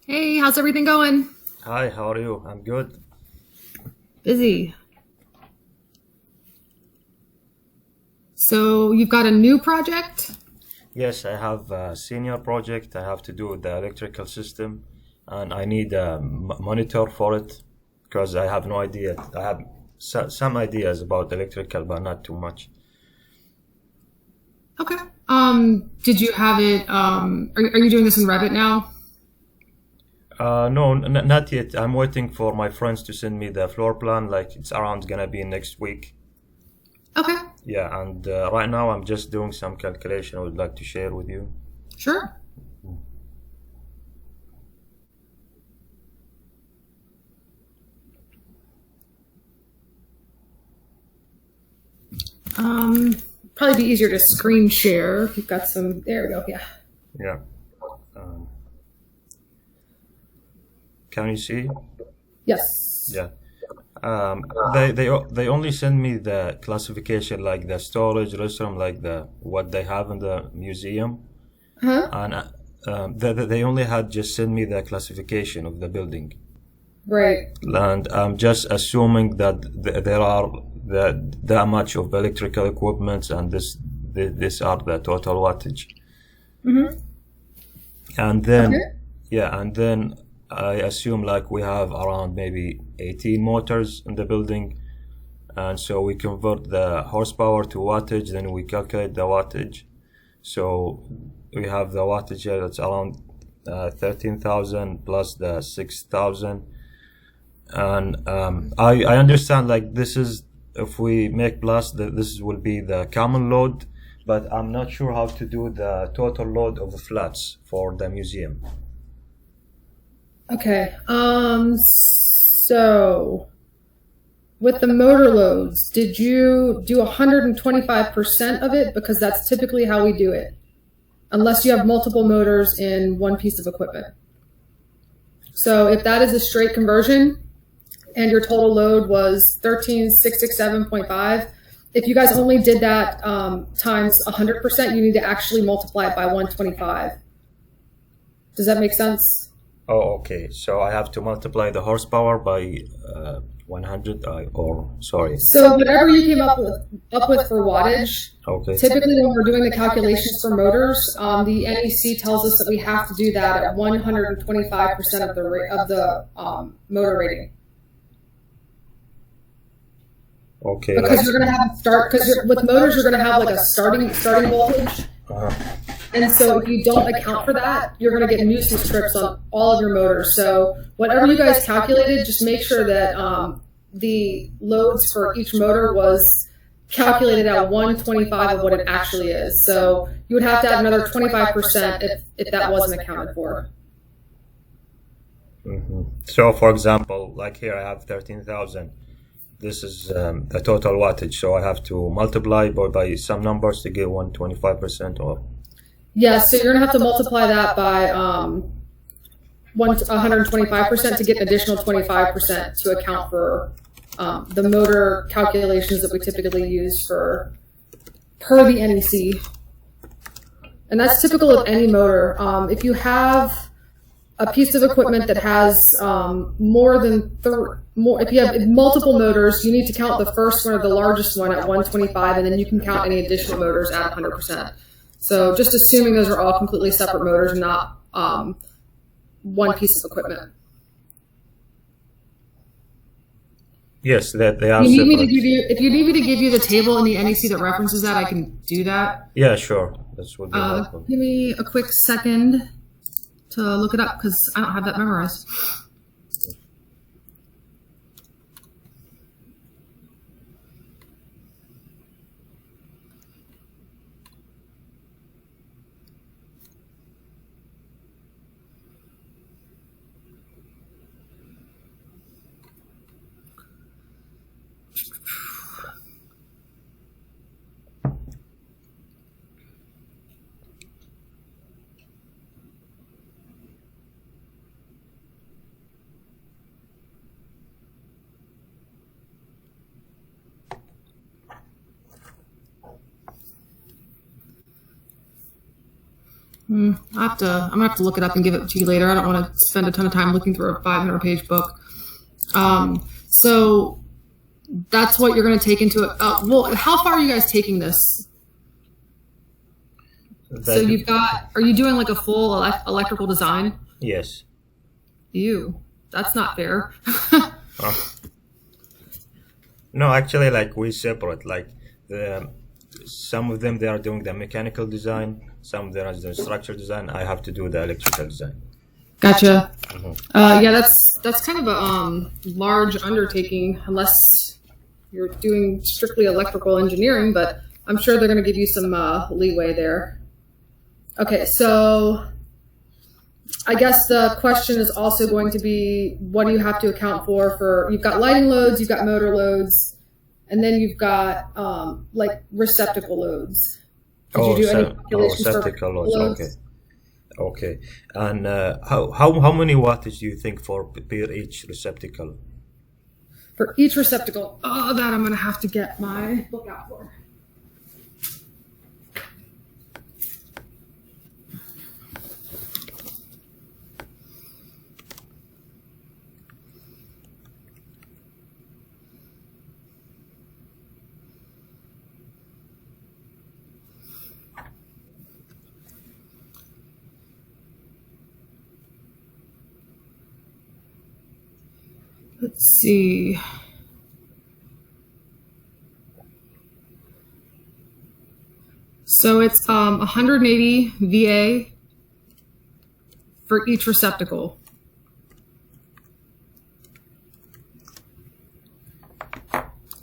Hey, how's everything going? Hi, how are you? I'm good. Busy. So you've got a new project? Yes, I have a senior project I have to do with the electrical system, and I need a monitor for it because I have no idea. I have some ideas about electrical, but not too much. Okay. Did you have it, are you doing this in Revit now? No, not yet. I'm waiting for my friends to send me the floor plan. Like it's around gonna be next week. Okay, Yeah, and right now I'm just doing some calculation I would like to share with you. sure. Probably be easier to screen share if you've got some, there we go, yeah. Yeah. Um, can you see? Yes. Yeah. They only send me the classification, like the storage restroom, like the what they have in the museum, Huh? and they only had just sent me the classification of the building, Right. and I'm just assuming that there are that much of electrical equipment, and this are the total wattage, Mm-hmm. and then Okay. yeah, and then I assume like we have around maybe 18 motors in the building. And so we convert the horsepower to wattage, then we calculate the wattage. So we have the wattage here that's around 13,000 plus the 6,000. And I understand like this is, if we make plus, this will be the common load, but I'm not sure how to do the total load of the flats for the museum. Okay. So with the motor loads, did you do 125% of it? Because that's typically how we do it, unless you have multiple motors in one piece of equipment. So if that is a straight conversion and your total load was 13,667.5, if you guys only did that times 100%, you need to actually multiply it by 125. Does that make sense? Oh, okay. So I have to multiply the horsepower by 100, or sorry. So whatever you came up with for wattage, Okay. typically when we're doing the calculations for motors, the NEC tells us that we have to do that at 125% of the motor rating. Okay. Because you're going to have with motors you're going to have like a starting voltage. Uh, And so if you don't account for that, you're going to get nuisance trips on all of your motors. So whatever you guys calculated, just make sure that the loads for each motor was calculated at 125 of what it actually is. So you would have to add another 25% if that wasn't accounted for. So, for example, like here I have 13,000. This is the total wattage. So I have to multiply by some numbers to get 125% or. Yeah, so you're going to have to multiply that by 125% to get an additional 25% to account for the motor calculations that we typically use per the NEC. And that's typical of any motor. If you have a piece of equipment that has if you have multiple motors, you need to count the first one or the largest one at 125, and then you can count any additional motors at 100%. So just assuming those are all completely separate motors and not one piece of equipment. Yes, that they are If you need me to give you the table in the NEC that references that, I can do that. Yeah, sure. That's what. Give me a quick second to look it up because I don't have that memorized. I'm gonna have to look it up and give it to you later. I don't want to spend a ton of time looking through a 500-page book. So that's what you're going to take into it. Well, how far are you guys taking this? So you've got, are you doing like a full electrical design? Yes. That's not fair. No, actually, like we separate. Like some of them, they are doing the mechanical design. Some of them are the structural design. I have to do the electrical design. Gotcha. Yeah, that's kind of a large undertaking, unless you're doing strictly electrical engineering. But I'm sure they're going to give you some leeway there. Okay, so I guess the question is also going to be, what do you have to account for, you've got lighting loads, you've got motor loads, and then you've got like receptacle loads. Did you do any calculations for receptacle loads? Okay. And how many wattage do you think for per each receptacle? For each receptacle? Oh, that I'm going to have to get my book out for. Let's see. So it's 180 VA for each receptacle.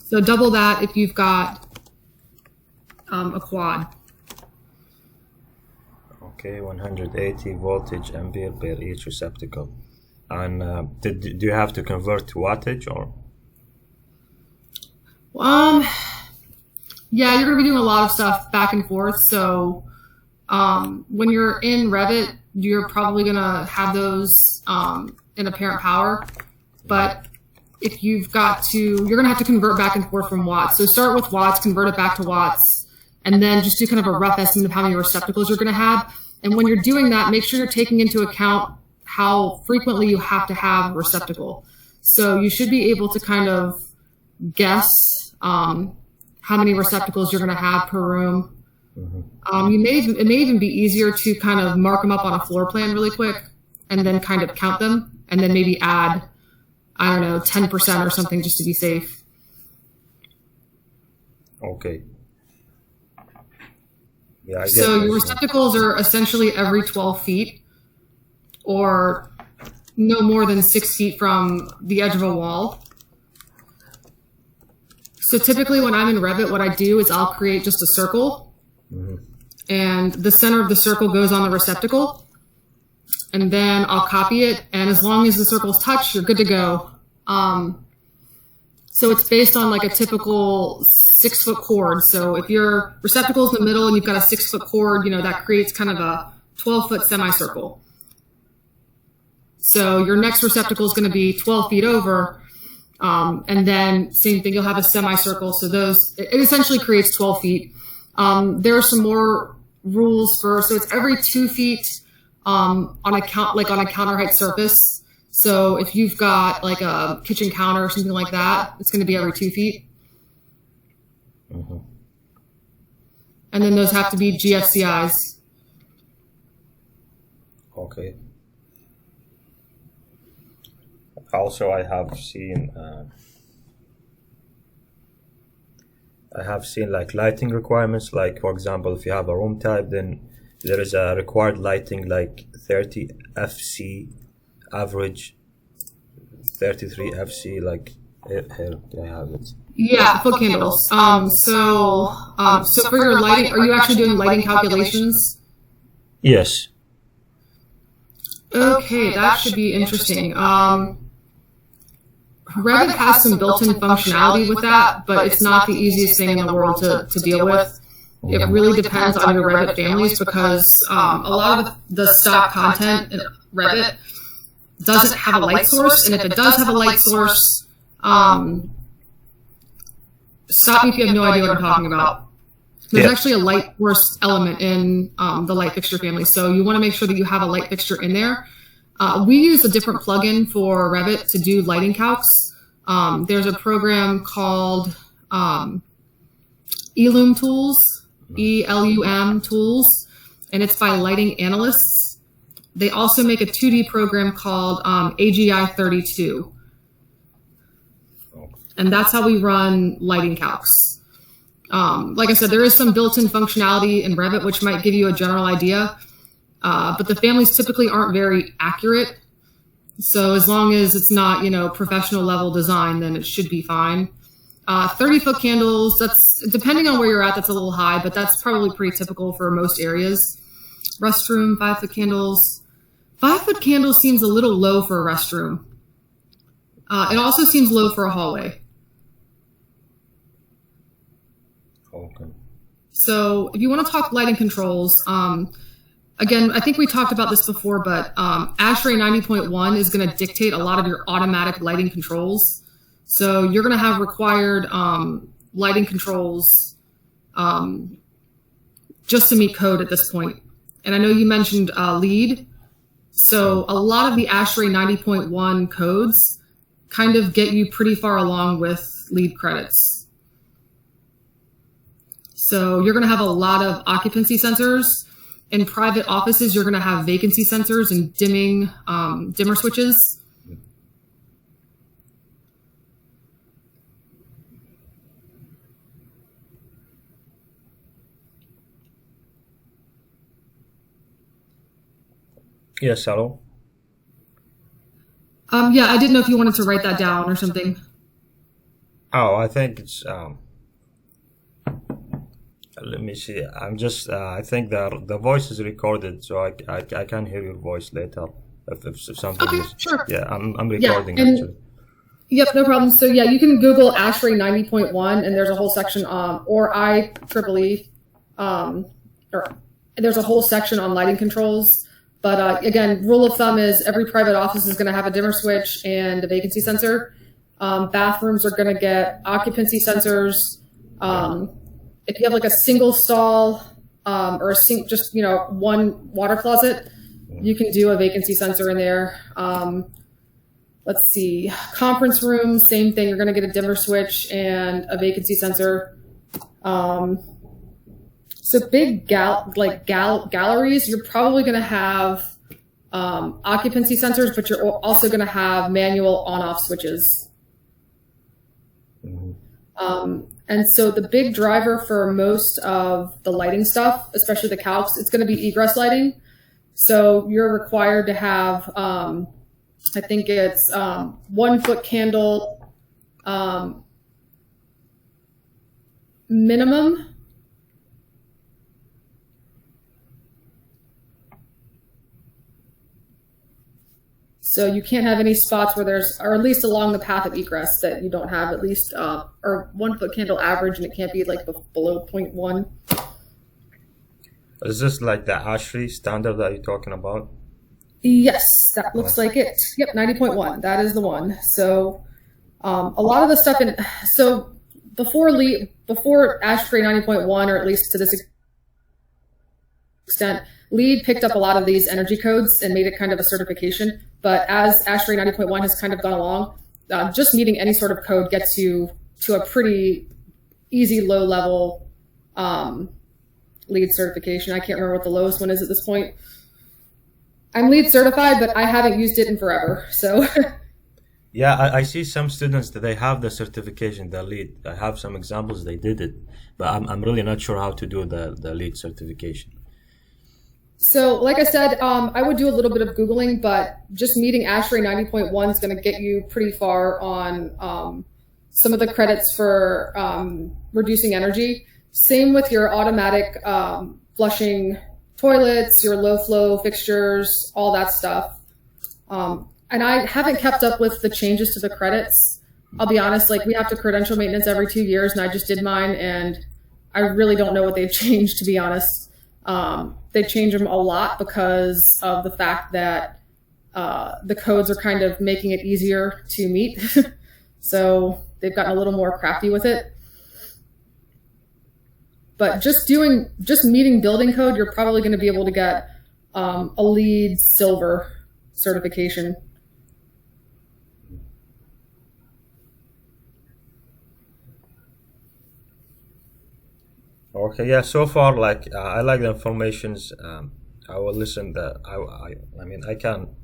So double that if you've got a quad. Okay, 180 voltage ampere per each receptacle. And do you have to convert to wattage or? Yeah, you're going to be doing a lot of stuff back and forth. So when you're in Revit, you're probably going to have those in apparent power. But if you've got to, you're going to have to convert back and forth from watts. So start with watts, convert it back to watts, and then just do kind of a rough estimate of how many receptacles you're going to have. And when you're doing that, make sure you're taking into account how frequently you have to have a receptacle. So you should be able to kind of guess how many receptacles you're going to have per room. It may even be easier to kind of mark them up on a floor plan really quick and then kind of count them and then maybe add, I don't know, 10% or something just to be safe. Okay. Yeah, so your receptacles are essentially every 12 feet. Or no more than 6 feet from the edge of a wall. So typically when I'm in Revit, what I do is I'll create just a circle. And the center of the circle goes on the receptacle. And then I'll copy it. And as long as the circle's touched, you're good to go. So it's based on like a typical 6-foot chord. So if your receptacle's in the middle and you've got a 6-foot chord, you know, that creates kind of a 12-foot semicircle. So your next receptacle is going to be 12 feet over, and then same thing, you'll have a semicircle. So it essentially creates 12 feet. There are some more rules so it's every 2 feet on a counter height surface. So if you've got like a kitchen counter or something like that, it's going to be every 2 feet. And then those have to be GFCIs. Okay. Also, I have seen like lighting requirements. Like for example, if you have a room type, then there is a required lighting like 30 FC average, 33 FC. Like here I have it. Yeah, foot candles. So for your lighting, are you actually doing lighting calculations? Yes. Okay, that should be interesting. Revit has some built-in functionality with that, but it's not the easiest thing in the world to deal with. It really depends on your Revit families because a lot of the stock content in Revit doesn't have a light source, and if it does have a light source, stop me if you have no idea what I'm talking about. There's Yeah. actually a light source element in the light fixture family. So you want to make sure that you have a light fixture in there. We use a different plugin for Revit to do lighting calcs. There's a program called Elum Tools, ELUM Tools, and it's by lighting analysts. They also make a 2D program called AGI 32. And that's how we run lighting calcs. Like I said, there is some built-in functionality in Revit, which might give you a general idea, but the families typically aren't very accurate. So as long as it's not, professional level design, then it should be fine. 30-foot candles, that's, depending on where you're at, that's a little high, but that's probably pretty typical for most areas. Restroom, 5-foot candles. 5-foot candles seems a little low for a restroom. It also seems low for a hallway. Okay. So if you want to talk lighting controls, again, I think we talked about this before, but ASHRAE 90.1 is going to dictate a lot of your automatic lighting controls. So you're going to have required lighting controls just to meet code at this point. And I know you mentioned LEED. So a lot of the ASHRAE 90.1 codes kind of get you pretty far along with LEED credits. So you're going to have a lot of occupancy sensors. In private offices, you're going to have vacancy sensors and dimming dimmer switches. Yes, hello. Yeah, I didn't know if you wanted to write that down or something. Oh, I think it's let me see. I'm just I think the voice is recorded, so I can hear your voice later if something Okay, is. sure. Yeah, I'm recording and- actually. Yep, no problem. So yeah, you can Google ASHRAE 90.1, and there's a whole section or IEEE, or there's a whole section on lighting controls. But again, rule of thumb is every private office is going to have a dimmer switch and a vacancy sensor. Bathrooms are going to get occupancy sensors. If you have like a single stall or just one water closet, you can do a vacancy sensor in there. Let's see, conference room, same thing. You're going to get a dimmer switch and a vacancy sensor. So big galleries, you're probably going to have occupancy sensors, but you're also going to have manual on-off switches. And so the big driver for most of the lighting stuff, especially the calcs, it's going to be egress lighting. So you're required to have, I think it's 1-foot candle minimum. So you can't have any spots where there's, or at least along the path of egress, that you don't have at least, or 1-foot candle average, and it can't be like below 0.1. Is this like the ASHRAE standard that you're talking about? Yes, that looks like it. Yep, 90.1. That is the one. So a lot of the stuff so before ASHRAE 90.1, or at least to this extent, LEED picked up a lot of these energy codes and made it kind of a certification. But as ASHRAE 90.1 has kind of gone along, just meeting any sort of code gets you to a pretty easy low-level LEED certification. I can't remember what the lowest one is at this point. I'm LEED certified, but I haven't used it in forever. So Yeah, I see some students that they have the certification, the LEED. I have some examples they did it, but I'm really not sure how to do the LEED certification. So, like I said, I would do a little bit of Googling, but just meeting ASHRAE 90.1 is going to get you pretty far on some of the credits for reducing energy. Same with your automatic flushing toilets, your low flow fixtures, all that stuff. And I haven't kept up with the changes to the credits. I'll be honest, like we have to credential maintenance every 2 years, and I just did mine, and I really don't know what they've changed, to be honest. They change them a lot because of the fact that the codes are kind of making it easier to meet. So they've gotten a little more crafty with it. But just meeting building code, you're probably going to be able to get a LEED silver certification. Okay, yeah. So far, like I like the informations. I will listen. I mean, I can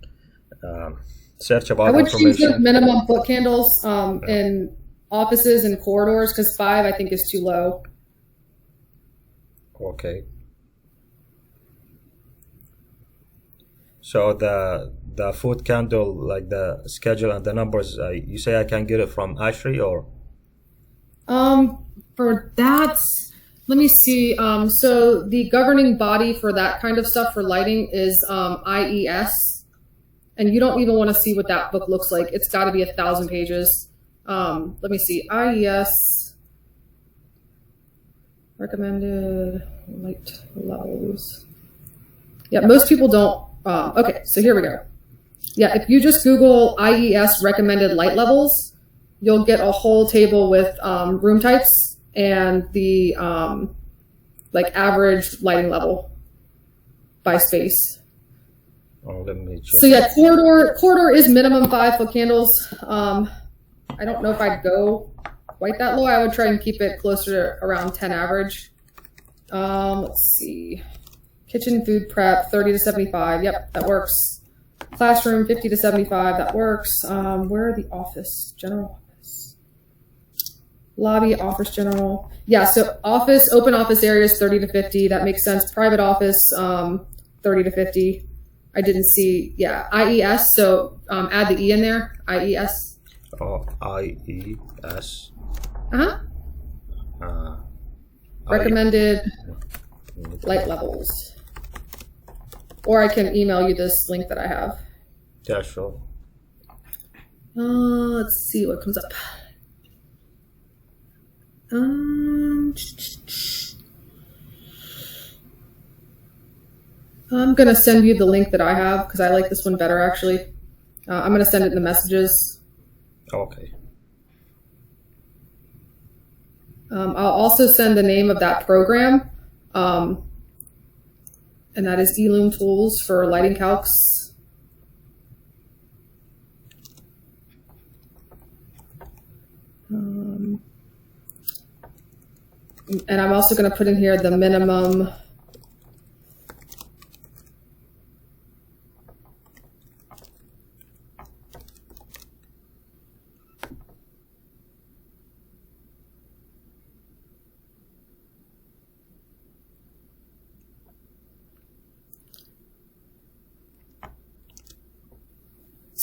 search about I would choose the information. minimum foot candles in offices and corridors, because 5 I think is too low. Okay. So the foot candle, like the schedule and the numbers, you say I can get it from Ashley or? For that, let me see. So the governing body for that kind of stuff for lighting is IES, and you don't even want to see what that book looks like. It's got to be 1,000 pages. Let me see. IES recommended light levels. Yeah, most people don't. Okay, so here we go. Yeah, if you just Google IES recommended light levels, you'll get a whole table with room types and the like average lighting level by space. Oh, let me check. So yeah, corridor is minimum 5 foot candles. I don't know if I'd go quite that low. I would try and keep it closer to around 10 average. Let's see. Kitchen food prep 30 to 75. Yep, that works. Classroom 50 to 75. That works. Where are the office? General office. Lobby, office, general. Yeah, so office, open office areas 30 to 50. That makes sense. Private office 30 to 50. I didn't see, yeah, IES. So add the E in there. IES. Oh, IES. Recommended light levels. Or I can email you this link that I have. Yeah, sure. Let's see what comes up. I'm going to send you the link that I have because I like this one better, actually. I'm going to send it in the messages. Okay. I'll also send the name of that program. And that is eLoom Tools for lighting calcs. And I'm also going to put in here the minimum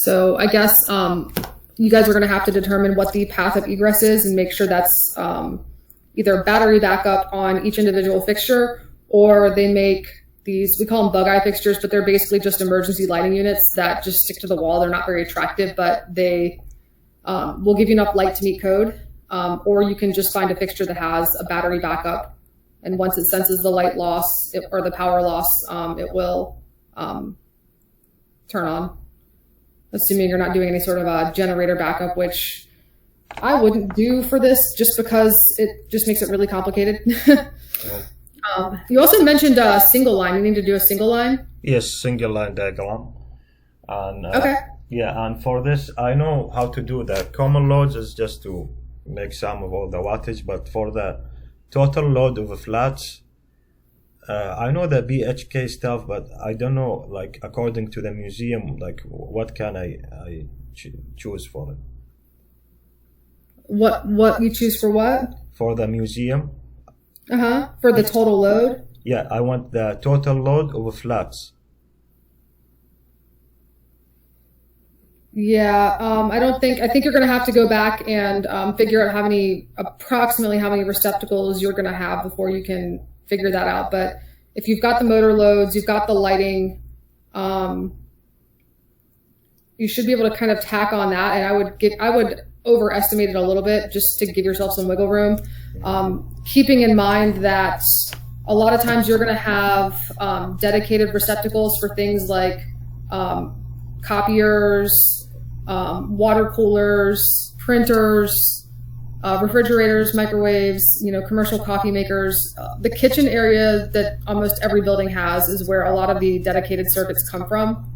So I guess you guys are going to have to determine what the path of egress is and make sure that's either battery backup on each individual fixture, or they make these, we call them bug eye fixtures, but they're basically just emergency lighting units that just stick to the wall. They're not very attractive, but they will give you enough light to meet code. Or you can just find a fixture that has a battery backup. And once it senses the light loss or the power loss, it will turn on. Assuming you're not doing any sort of a generator backup, which I wouldn't do for this just because it just makes it really complicated. You also mentioned a single line. You need to do a single line? Yes, single line diagram. And, okay. Yeah, and for this, I know how to do that. Common loads is just to make sum of all the wattage, but for the total load of the flats, I know the BHK stuff, but I don't know, like, according to the museum, like, what can I choose for it? What you choose for what? For the museum. For the total load? Yeah, I want the total load of the flats. Yeah, I think you're going to have to go back and figure out approximately how many receptacles you're going to have before you can figure that out. But if you've got the motor loads, you've got the lighting, you should be able to kind of tack on that. And I would overestimate it a little bit just to give yourself some wiggle room. Keeping in mind that a lot of times you're going to have dedicated receptacles for things like copiers, water coolers, printers, refrigerators, microwaves, commercial coffee makers. The kitchen area that almost every building has is where a lot of the dedicated circuits come from.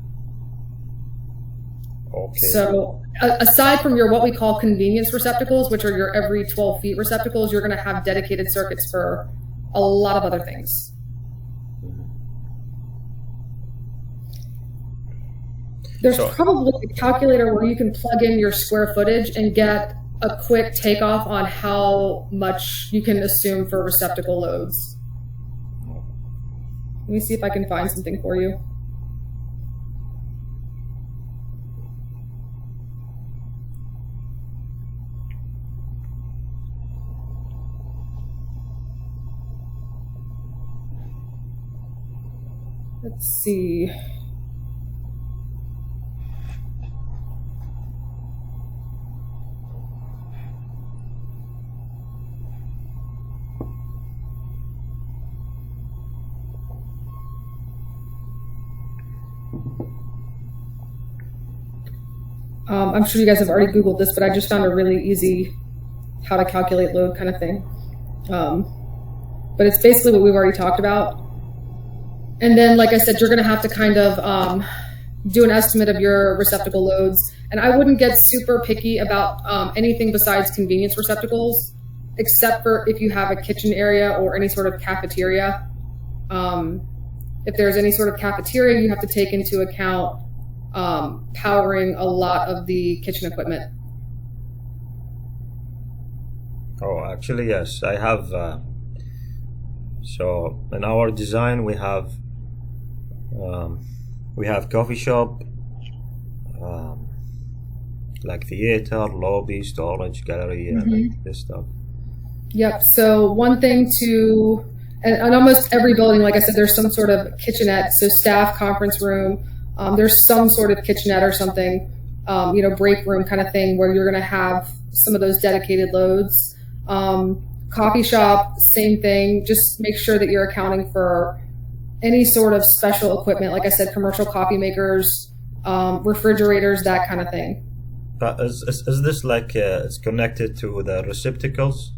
Okay. So aside from your what we call convenience receptacles, which are your every 12 feet receptacles, you're going to have dedicated circuits for a lot of other things. There's probably a calculator where you can plug in your square footage and get a quick takeoff on how much you can assume for receptacle loads. Let me see if I can find something for you. Let's see. I'm sure you guys have already Googled this, but I just found a really easy how to calculate load kind of thing. But it's basically what we've already talked about. And then, like I said, you're going to have to kind of do an estimate of your receptacle loads. And I wouldn't get super picky about anything besides convenience receptacles, except for if you have a kitchen area or any sort of cafeteria. If there's any sort of cafeteria, you have to take into account powering a lot of the kitchen equipment. Oh, actually, yes. I have. So in our design, we have coffee shop, like theater, lobby, storage, gallery, this stuff. Yep. So one thing to, and almost every building, like I said, there's some sort of kitchenette. So staff conference room. There's some sort of kitchenette or something, break room kind of thing where you're going to have some of those dedicated loads. Coffee shop, same thing. Just make sure that you're accounting for any sort of special equipment. Like I said, commercial coffee makers, refrigerators, that kind of thing. But is this like it's connected to the receptacles?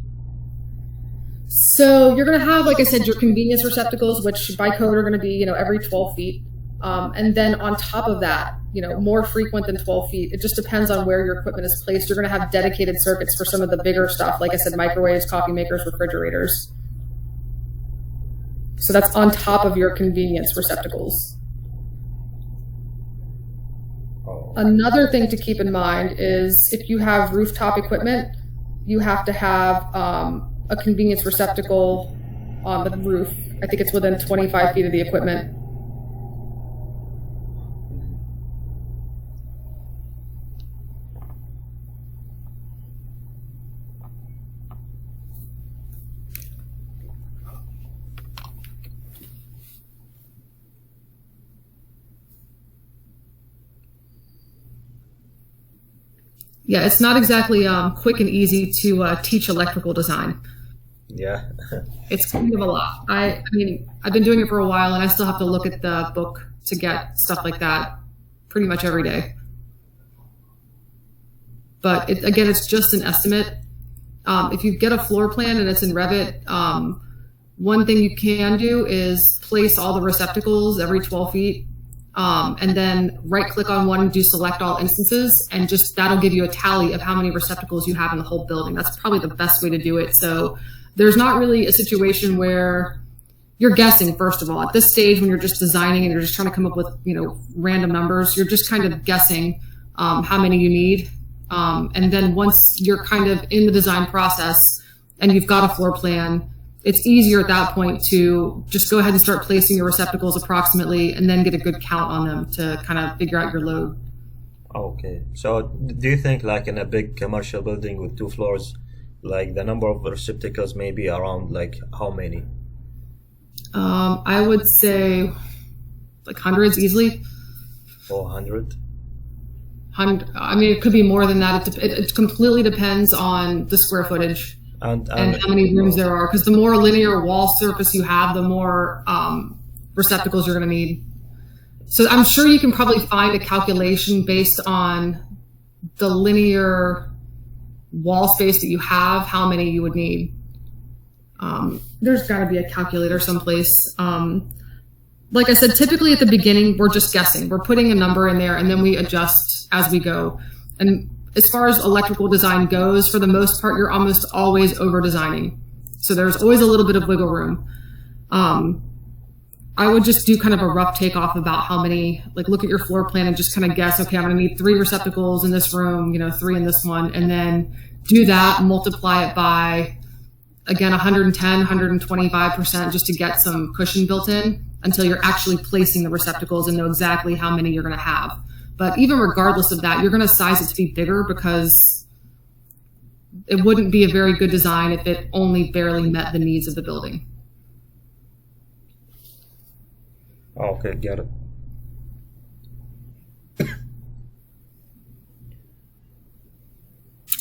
So you're going to have, like I said, your convenience receptacles, which by code are going to be, every 12 feet. And then on top of that, more frequent than 12 feet. It just depends on where your equipment is placed. You're going to have dedicated circuits for some of the bigger stuff. Like I said, microwaves, coffee makers, refrigerators. So that's on top of your convenience receptacles. Oh. Another thing to keep in mind is if you have rooftop equipment, you have to have a convenience receptacle on the roof. I think it's within 25 feet of the equipment. Yeah, it's not exactly quick and easy to teach electrical design. Yeah. It's kind of a lot. I mean, I've been doing it for a while, and I still have to look at the book to get stuff like that pretty much every day. But again, it's just an estimate. If you get a floor plan and it's in Revit, one thing you can do is place all the receptacles every 12 feet. And then right click on one and do select all instances, and just that'll give you a tally of how many receptacles you have in the whole building. That's probably the best way to do it. So there's not really a situation where you're guessing, first of all. At this stage, when you're just designing and you're just trying to come up with, random numbers, you're just kind of guessing how many you need. And then once you're kind of in the design process and you've got a floor plan, it's easier at that point to just go ahead and start placing your receptacles approximately and then get a good count on them to kind of figure out your load. Okay. So do you think like in a big commercial building with 2 floors, like the number of receptacles may be around like how many? I would say like hundreds easily. 400? I mean, it could be more than that. It completely depends on the square footage. And how many rooms there are, because the more linear wall surface you have, the more receptacles you're going to need. So I'm sure you can probably find a calculation based on the linear wall space that you have, how many you would need. There's got to be a calculator someplace. Like I said, typically at the beginning, we're just guessing. We're putting a number in there and then we adjust as we go. And as far as electrical design goes, for the most part, you're almost always over designing. So there's always a little bit of wiggle room. I would just do kind of a rough takeoff about how many, like look at your floor plan and just kind of guess, okay, I'm going to need 3 receptacles in this room, 3 in this one, and then do that, multiply it by, again, 110, 125% just to get some cushion built in until you're actually placing the receptacles and know exactly how many you're going to have. But even regardless of that, you're going to size it to be bigger because it wouldn't be a very good design if it only barely met the needs of the building. Okay, get it.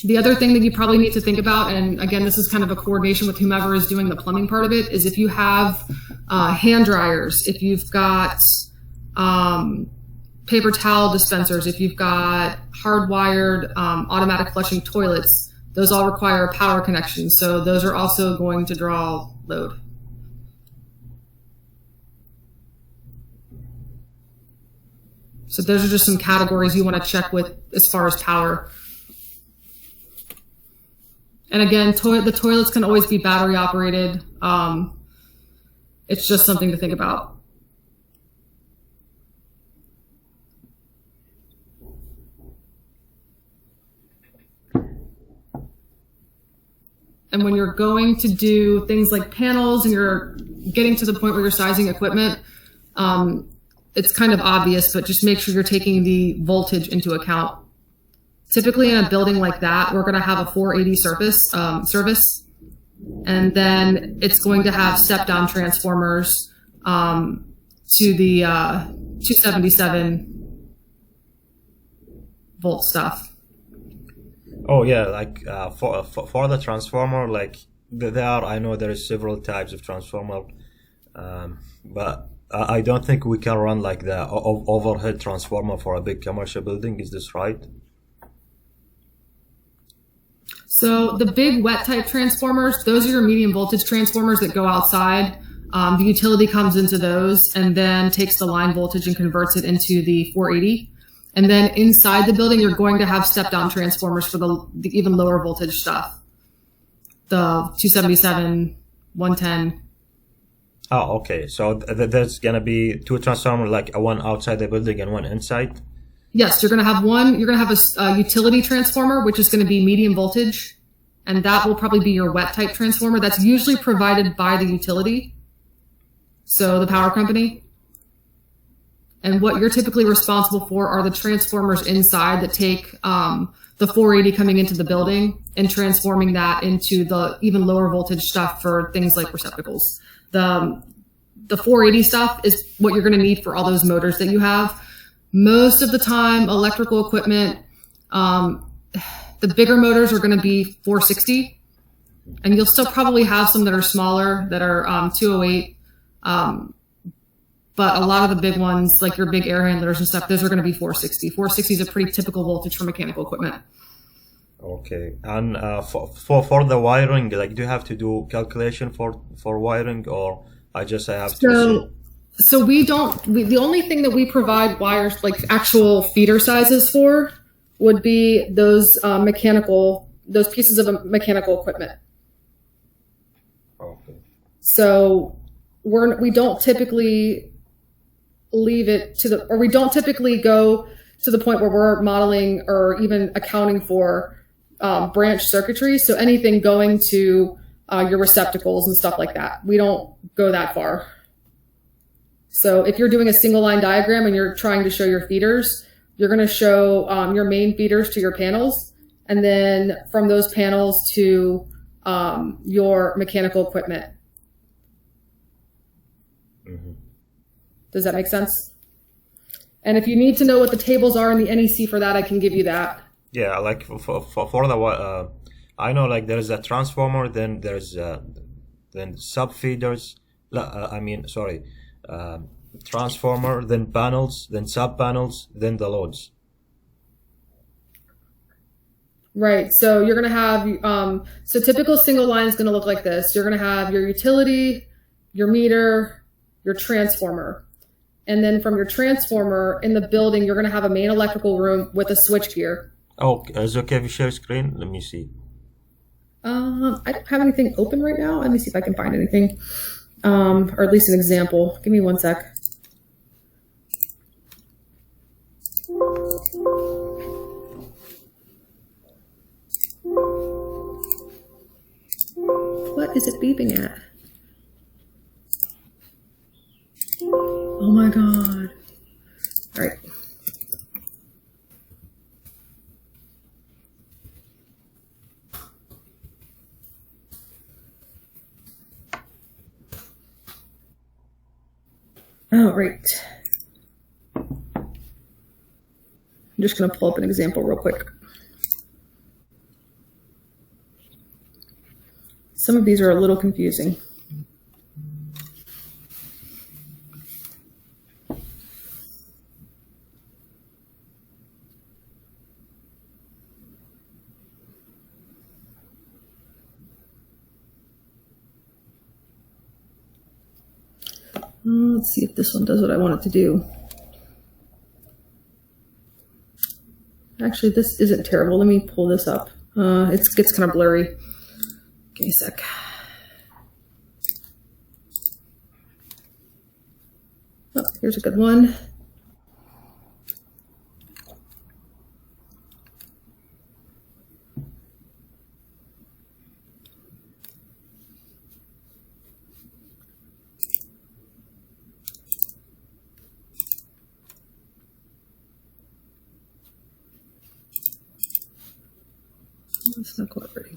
The other thing that you probably need to think about, and again, this is kind of a coordination with whomever is doing the plumbing part of it, is if you have hand dryers, if you've got paper towel dispensers, if you've got hardwired automatic flushing toilets, those all require a power connection. So those are also going to draw load. So those are just some categories you want to check with as far as power. And again, the toilets can always be battery operated. It's just something to think about. And when you're going to do things like panels and you're getting to the point where you're sizing equipment, it's kind of obvious, but just make sure you're taking the voltage into account. Typically in a building like that, we're going to have a 480 service, and then it's going to have step-down transformers to the 277 volt stuff. Oh yeah, like for the transformer, like I know there is several types of transformer, but I don't think we can run like the overhead transformer for a big commercial building. Is this right? So the big wet type transformers, those are your medium voltage transformers that go outside. The utility comes into those and then takes the line voltage and converts it into the 480. And then inside the building, you're going to have step down transformers for the even lower voltage stuff. The 277, 110. Oh, okay. So there's gonna be 2 transformers, like one outside the building and one inside. Yes, you're going to have one. You're going to have a utility transformer, which is going to be medium voltage, and that will probably be your wet type transformer. That's usually provided by the utility, so the power company. And what you're typically responsible for are the transformers inside that take the 480 coming into the building and transforming that into the even lower voltage stuff for things like receptacles. The 480 stuff is what you're going to need for all those motors that you have. Most of the time, electrical equipment, the bigger motors are going to be 460, and you'll still probably have some that are smaller that are 208. But a lot of the big ones, like your big air handlers and stuff, those are going to be 460. 460 is a pretty typical voltage for mechanical equipment. Okay, and for the wiring, like, do you have to do calculation for wiring, or I have to? So we don't. The only thing that we provide wires, like actual feeder sizes for, would be those those pieces of mechanical equipment. Okay. So we don't typically leave it we don't typically go to the point where we're modeling or even accounting for branch circuitry. So anything going to your receptacles and stuff like that, we don't go that far. So if you're doing a single line diagram and you're trying to show your feeders, you're going to show your main feeders to your panels, and then from those panels to your mechanical equipment. Mm-hmm. Does that make sense? And if you need to know what the tables are in the NEC for that, I can give you that. Yeah, like for the I know, like, there's a transformer, then there's then sub feeders. Transformer, then panels, then sub panels, then the loads. Right. So you're going to have, so typical single line is going to look like this. You're going to have your utility, your meter, your transformer. And then from your transformer in the building, you're going to have a main electrical room with a switchgear. Oh, is it okay if you share screen? Let me see. I don't have anything open right now. Let me see if I can find anything, or at least an example. Give me one sec. What is it beeping at? Oh my God. All right. All right. I'm just going to pull up an example real quick. Some of these are a little confusing. Let's see if this one does what I want it to do. Actually, this isn't terrible. Let me pull this up. It gets kind of blurry. Give me a sec. Oh, here's a good one. It's not quite ready.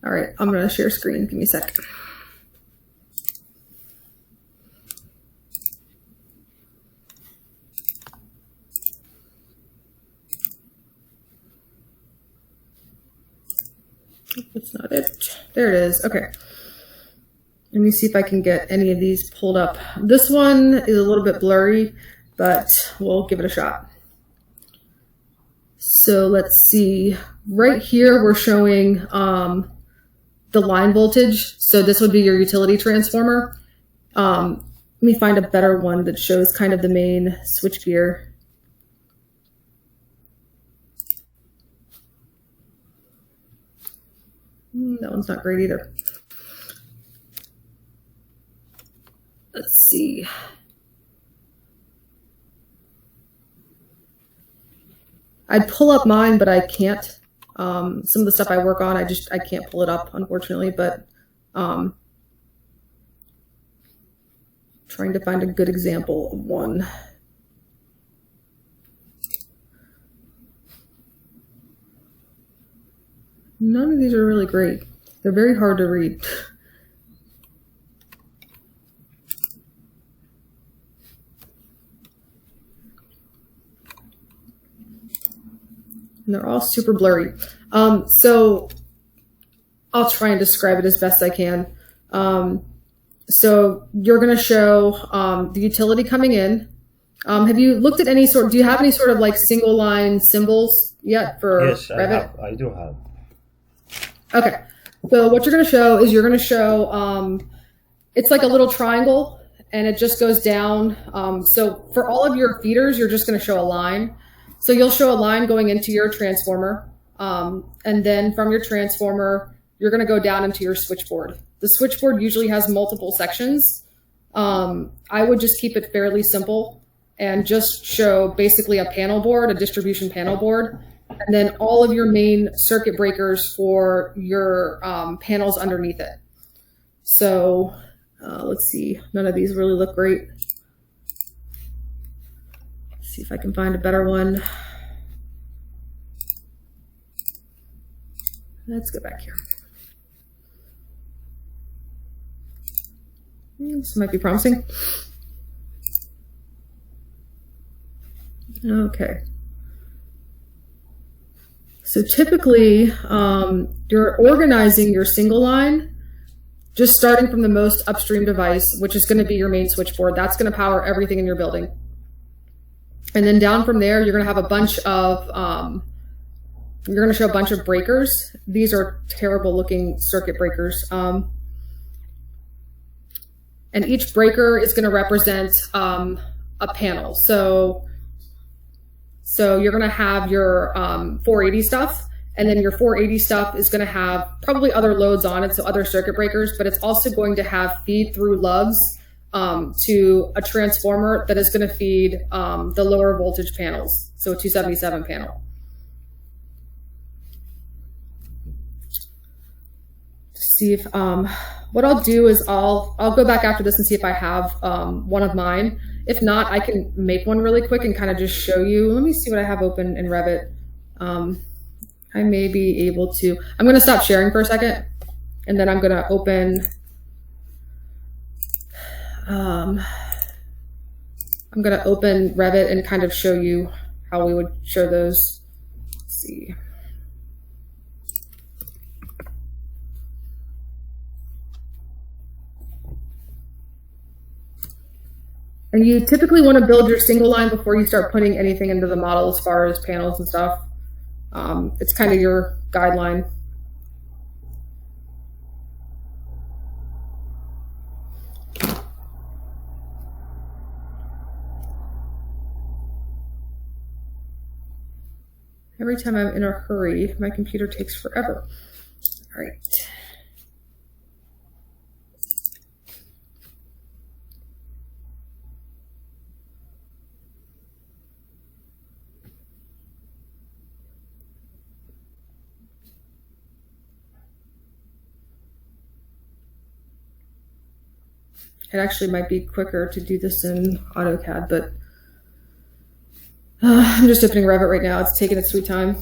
All right, I'm going to share screen. Give me a sec. That's not it. There it is. Okay. Let me see if I can get any of these pulled up. This one is a little bit blurry, but we'll give it a shot. So let's see. Right here, we're showing the line voltage. So this would be your utility transformer. Let me find a better one that shows kind of the main switchgear. That one's not great either. Let's see. I'd pull up mine, but I can't. Some of the stuff I work on, I can't pull it up, unfortunately, but trying to find a good example of one. None of these are really great. They're very hard to read. And they're all super blurry. So I'll try and describe it as best I can. So you're going to show the utility coming in. Have you looked at any sort? Do you have any sort of like single line symbols yet for Revit? I do have. Okay. So what you're going to show is you're going to show it's like a little triangle, and it just goes down. So for all of your feeders, you're just going to show a line. So you'll show a line going into your transformer, and then from your transformer, you're going to go down into your switchboard. The switchboard usually has multiple sections. I would just keep it fairly simple and just show basically a panel board, a distribution panel board, and then all of your main circuit breakers for your panels underneath it. So let's see, none of these really look great. See if I can find a better one. Let's go back here. This might be promising. Okay. So typically, you're organizing your single line, just starting from the most upstream device, which is going to be your main switchboard. That's going to power everything in your building. And then down from there, you're going to have a bunch of, you're going to show a bunch of breakers. These are terrible looking circuit breakers. And each breaker is going to represent a panel. So you're going to have your 480 stuff, and then your 480 stuff is going to have probably other loads on it, so other circuit breakers, but it's also going to have feed through lugs to a transformer that is going to feed the lower voltage panels, so a 277 panel. See if what I'll do is I'll go back after this and see if I have one of mine. If not, I can make one really quick and kind of just show you. Let me see what I have open in Revit. I may be able to. I'm going to stop sharing for a second, and then I'm going to open. I'm going to open Revit and kind of show you how we would show those. Let's see. And you typically want to build your single line before you start putting anything into the model as far as panels and stuff. It's kind of your guideline. Every time I'm in a hurry, my computer takes forever. All right. It actually might be quicker to do this in AutoCAD, but I'm just opening Revit right now. It's taking its sweet time.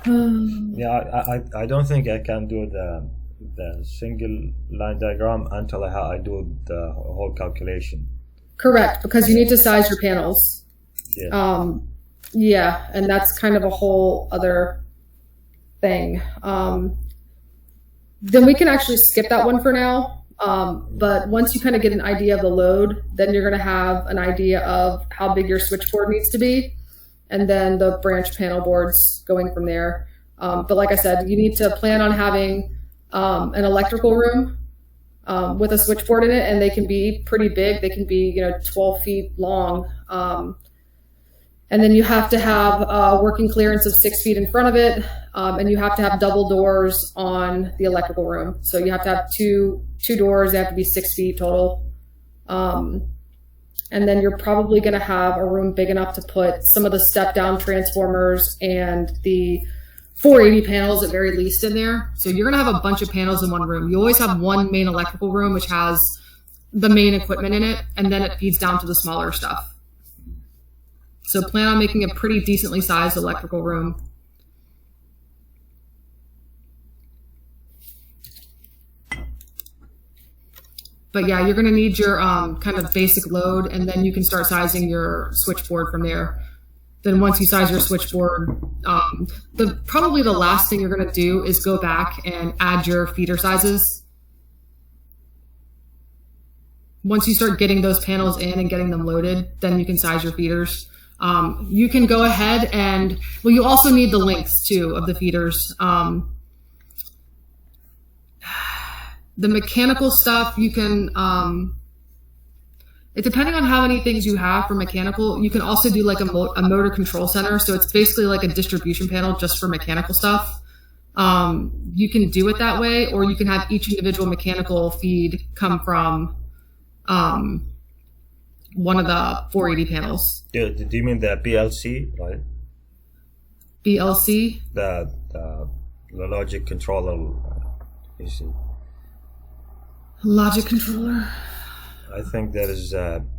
Yeah, I don't think I can do the single line diagram until I do the whole calculation. Correct, because you need to size your panels. Yeah. Yeah, and that's kind of a whole other thing. Then we can actually skip that one for now. But once you kind of get an idea of the load, then you're going to have an idea of how big your switchboard needs to be, and then the branch panel boards going from there. But like I said, you need to plan on having an electrical room with a switchboard in it, and they can be pretty big. They can be 12 feet long. And then you have to have a working clearance of 6 feet in front of it, and you have to have double doors on the electrical room. So you have to have two doors. They have to be 6 feet total. And then you're probably going to have a room big enough to put some of the step-down transformers and the 480 panels at very least in there. So you're going to have a bunch of panels in one room. You always have one main electrical room, which has the main equipment in it, and then it feeds down to the smaller stuff. So plan on making a pretty decently sized electrical room. But yeah, you're going to need your kind of basic load, and then you can start sizing your switchboard from there. Then once you size your switchboard, probably the last thing you're going to do is go back and add your feeder sizes. Once you start getting those panels in and getting them loaded, then you can size your feeders. You can go ahead and, well, you also need the lengths too of the feeders. The mechanical stuff, you can, depending on how many things you have for mechanical, you can also do like a motor control center. So it's basically like a distribution panel just for mechanical stuff. You can do it that way, or you can have each individual mechanical feed come from one of the 480 panels. Do you mean the PLC, right? BLC? The logic controller. You see. Logic controller. I think there is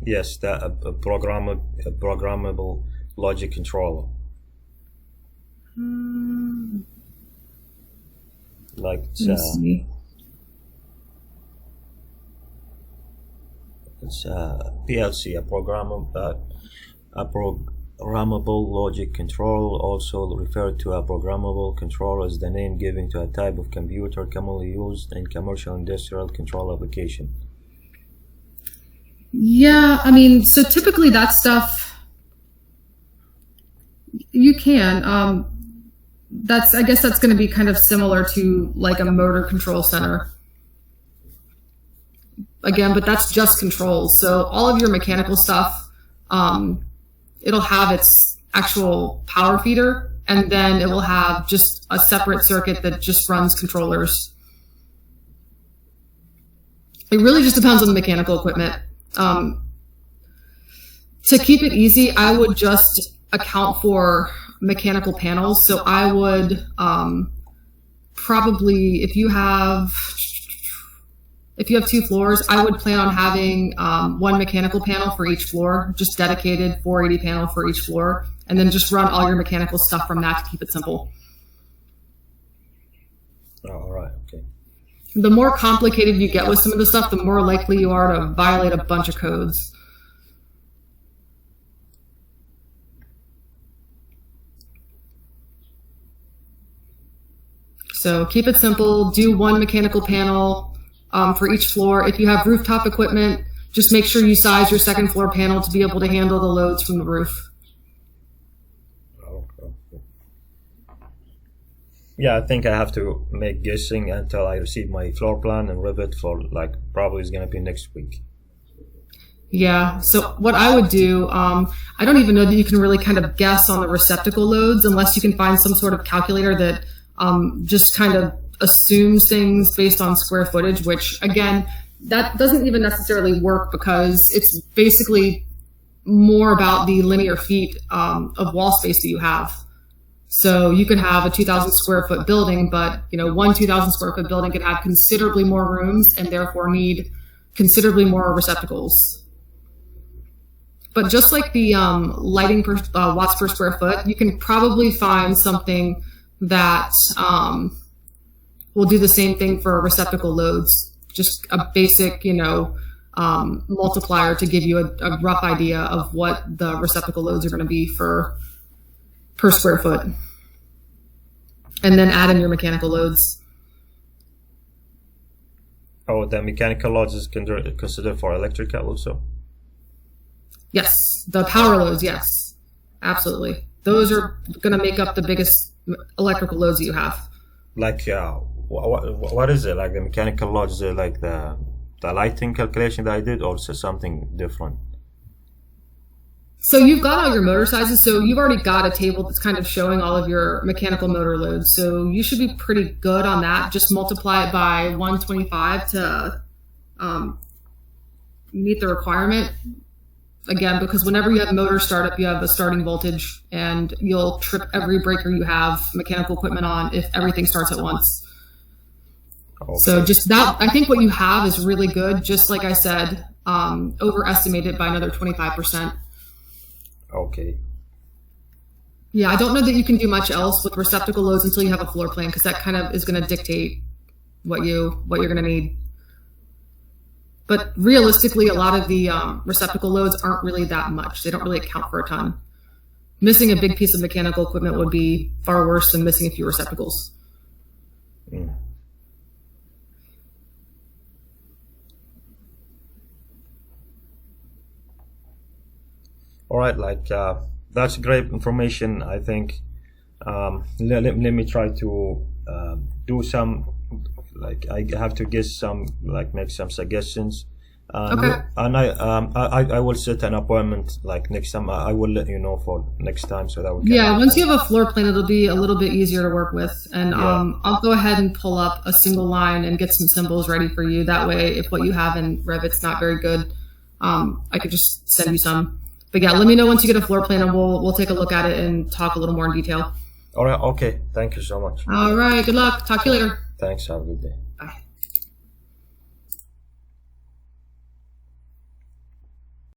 yes, a programmable logic controller. Like it's a PLC, a Programmable logic control, also referred to a programmable control, is the name given to a type of computer commonly used in commercial industrial control application. Yeah, I mean, so typically that stuff you can. I guess that's going to be kind of similar to like a motor control center. Again, but that's just controls. So all of your mechanical stuff, it'll have its actual power feeder, and then it will have just a separate circuit that just runs controllers. It really just depends on the mechanical equipment. To keep it easy, I would just account for mechanical panels. So I would probably, if you have 2 floors, I would plan on having 1 mechanical panel for each floor, just dedicated 480 panel for each floor, and then just run all your mechanical stuff from that to keep it simple. All right, okay. The more complicated you get with some of the stuff, the more likely you are to violate a bunch of codes. So keep it simple, do 1 mechanical panel for each floor. If you have rooftop equipment, just make sure you size your 2nd floor panel to be able to handle the loads from the roof. Yeah, I think I have to make guessing until I receive my floor plan and Revit for like probably is going to be next week. Yeah, so what I would do, I don't even know that you can really kind of guess on the receptacle loads unless you can find some sort of calculator that just kind of assumes things based on square footage, which again, that doesn't even necessarily work because it's basically more about the linear feet of wall space that you have. So you could have a 2,000 square foot building, but one 2,000 square foot building could have considerably more rooms and therefore need considerably more receptacles. But just like the lighting per watts per square foot, you can probably find something that will do the same thing for receptacle loads. Just a basic, multiplier to give you a rough idea of what the receptacle loads are going to be per square foot. And then add in your mechanical loads. Oh, the mechanical loads is considered for electrical also? Yes, the power loads, yes. Absolutely. Those are going to make up the biggest electrical loads that you have. Like, what is it? Like the mechanical loads, is it like the lighting calculation that I did, or is it something different? So you've got all your motor sizes, so you've already got a table that's kind of showing all of your mechanical motor loads. So you should be pretty good on that. Just multiply it by 125 to meet the requirement. Again, because whenever you have motor startup, you have a starting voltage, and you'll trip every breaker you have mechanical equipment on if everything starts at once. Okay. So just that, I think what you have is really good. Just like I said, overestimate it by another 25%. Okay. Yeah, I don't know that you can do much else with receptacle loads until you have a floor plan, because that kind of is going to dictate what you're going to need. But realistically, a lot of the receptacle loads aren't really that much. They don't really account for a ton. Missing a big piece of mechanical equipment would be far worse than missing a few receptacles. Mm. All right, that's great information. I think let me try to do some, I have to guess some, make some suggestions. Okay. And I will set an appointment next time. I will let you know for next time so that we can. Yeah, once you have a floor plan, it'll be a little bit easier to work with. And Yeah. I'll go ahead and pull up a single line and get some symbols ready for you. That way, if what you have in Revit's not very good, I could just send you some. But yeah, let me know once you get a floor plan, and we'll take a look at it and talk a little more in detail. All right. Okay. Thank you so much. All right. Good luck. Talk to you later. Thanks. Have a good day.